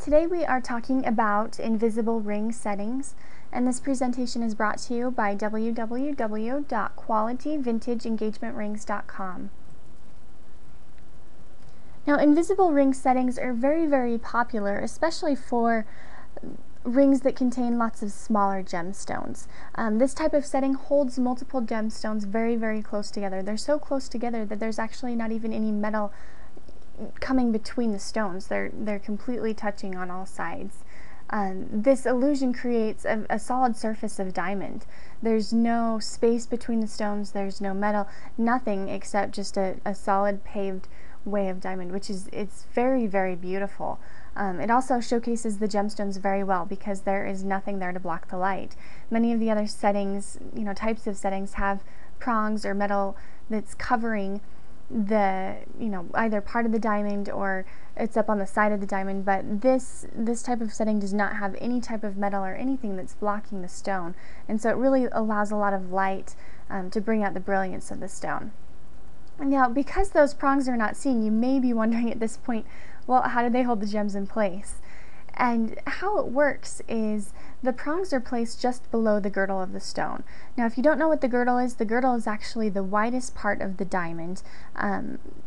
Today we are talking about invisible ring settings, and this presentation is brought to you by www.qualityvintageengagement.rings.com. Now, invisible ring settings are very popular, especially for rings that contain lots of smaller gemstones. This type of setting holds multiple gemstones very close together. They're so close together that there's actually not even any metal coming between the stones. They're completely touching on all sides. This illusion creates a solid surface of diamond. There's no space between the stones, there's no metal, nothing except just a solid paved way of diamond, which is very beautiful. It also showcases the gemstones very well because there is nothing there to block the light. Many of the other settings, types of settings, have prongs or metal that's covering the either part of the diamond or it's up on the side of the diamond, but this type of setting does not have any type of metal or anything that's blocking the stone, and so it really allows a lot of light to bring out the brilliance of the stone. Now, because those prongs are not seen, you may be wondering at this point, well, how do they hold the gems in place? And how it works is the prongs are placed just below the girdle of the stone. Now, if you don't know what the girdle is actually the widest part of the diamond.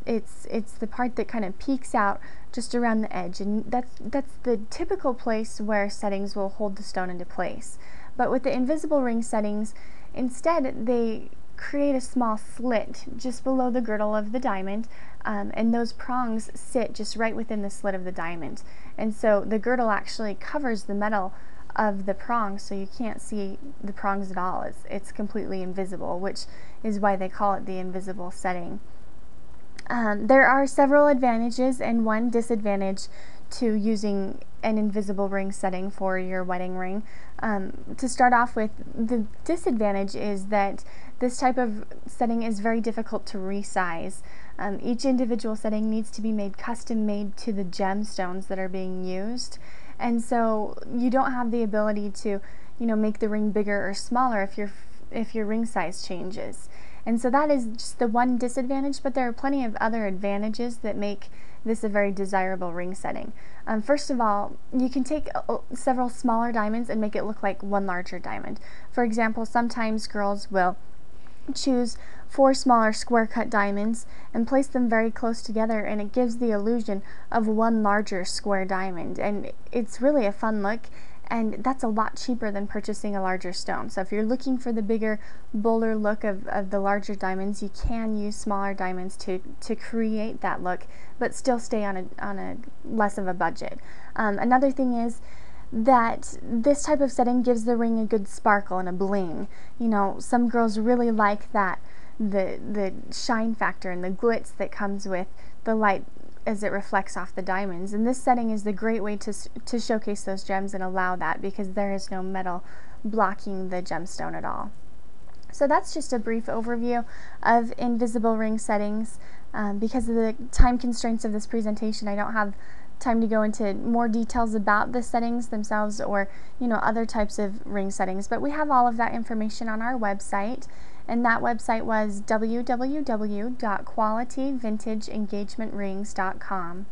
It's the part that kind of peeks out just around the edge, and that's the typical place where settings will hold the stone into place. But with the invisible ring settings, instead they create a small slit just below the girdle of the diamond, and those prongs sit just right within the slit of the diamond. And so the girdle actually covers the metal of the prongs, so you can't see the prongs at all. It's completely invisible, which is why they call it the invisible setting. There are several advantages and one disadvantage to using an invisible ring setting for your wedding ring. To start off with, the disadvantage is that this type of setting is very difficult to resize. Each individual setting needs to be custom made to the gemstones that are being used, and so you don't have the ability to make the ring bigger or smaller if your ring size changes. And so that is just the one disadvantage, but there are plenty of other advantages that make this a very desirable ring setting. First of all, you can take several smaller diamonds and make it look like one larger diamond. For example, sometimes girls will choose 4 smaller square cut diamonds and place them very close together, and it gives the illusion of one larger square diamond, and it's really a fun look, and that's a lot cheaper than purchasing a larger stone. So if you're looking for the bigger, bolder look of the larger diamonds, you can use smaller diamonds to create that look, but still stay on a less of a budget. Another thing is that this type of setting gives the ring a good sparkle and a bling. Some girls really like that, the shine factor and the glitz that comes with the light as it reflects off the diamonds, and this setting is the great way to showcase those gems and allow that, because there is no metal blocking the gemstone at all. So that's just a brief overview of invisible ring settings. Because of the time constraints of this presentation, I don't have time to go into more details about the settings themselves or other types of ring settings, but we have all of that information on our website, and that website was www.qualityvintageengagement.rings.com.